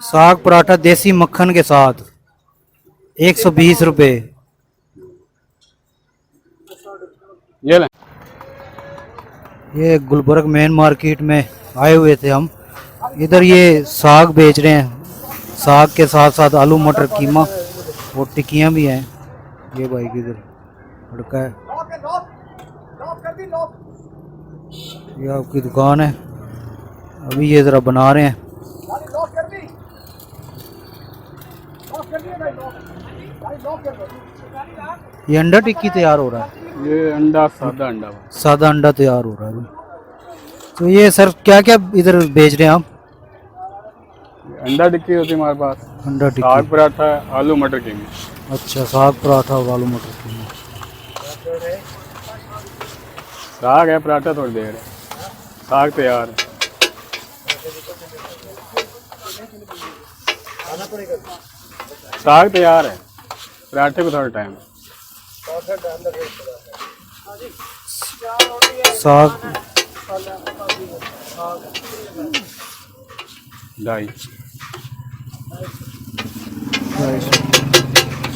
साग पराठा देसी मक्खन के साथ 120 रुपये। ये ले। ये गुलबर्ग मेन मार्केट में आए हुए थे हम। इधर ये साग बेच रहे हैं, साग के साथ साथ आलू मटर कीमा और टिक्कियाँ भी हैं। ये भाई किधर लड़का है, ये आपकी दुकान है। अभी ये ज़रा बना रहे हैं। ये अंडा टिक्की तैयार हो रहा है। ये अंडा सादा अंडा। सादा अंडा तैयार हो रहा है अभी। तो ये सर क्या क्या इधर बेच रहे हैं आप? अंडा टिक्की होती है हमारे पास, अंडा साग टिक्की। पराठा, आलू मटर कीमा। अच्छा, साग पराठा और आलू मटर कीमा। साग है, पराठा थोड़ी देर है। साग तैयार है। साग तैयार है, पराठे को थोड़ा टाइम है। साग ढाई।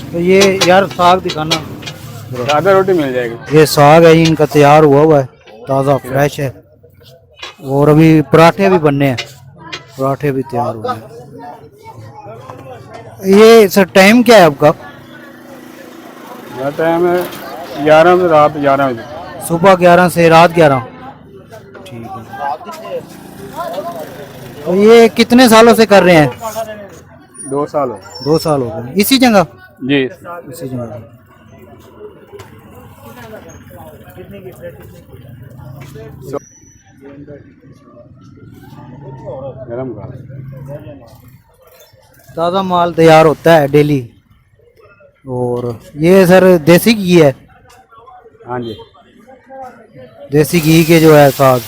तो ये यार साग दिखाना। सादा रोटी मिल जाएगी। ये साग है, इनका तैयार हुआ है, ताज़ा फ्रेश है। और अभी पराठे भी बनने हैं, पराठे भी तैयार हुए हैं। ये सर टाइम क्या है आपका? मेरा टाइम है 11 से रात 11 बजे। सुबह 11 से रात 11। ठीक है। तो ये कितने सालों से कर रहे हैं? 2 साल हो। 2 साल हो गए इसी जगह? जी। इसी जगह। गरम का ताज़ा माल तैयार होता है डेली। और ये सर देसी घी है? हाँ जी। देसी घी के जो है साग,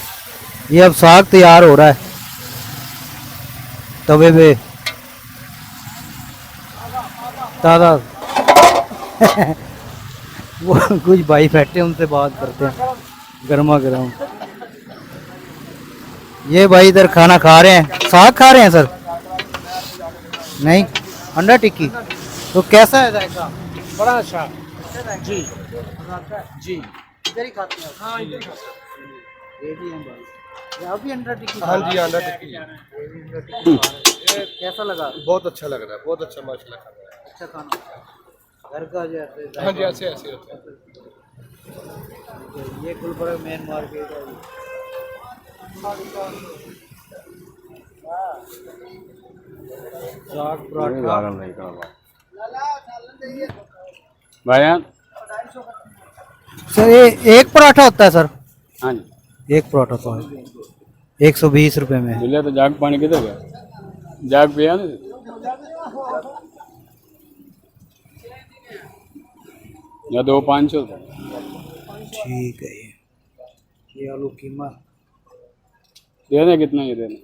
ये अब साग तैयार हो रहा है तवे पे ताज़ा। वो कुछ भाई बैठे, उनसे बात करते हैं गर्मा गर्म। ये भाई इधर खाना खा रहे हैं, साग खा रहे हैं सर? नहीं, अंडा टिक्की। तो कैसा है जायका? बड़ा अच्छा जी जी। इधर ही खाते हैं? हाँ, इधर खाते हैं। ये भी हैं भाई, ये अभी अंडा टिक्की। हाँ जी, अंडा टिक्की कैसा लगा? बहुत अच्छा लग रहा है, बहुत अच्छा माशाल्लाह खाना है। अच्छा खाना घर का जैसे। हाँ जी, ऐसे ऐसे होता है। ये गुलबर्ग मेन मार्केट है। साग पराठा भाईजान। सर, ये एक पराठा होता है सर? हाँ जी। एक पराठा तो है 120 रुपये में। मिले तो जाग पानी किधर गया? जाग पिया ना। या 2-5 ठीक है। ये आलू कीमा देना कितना? ये देना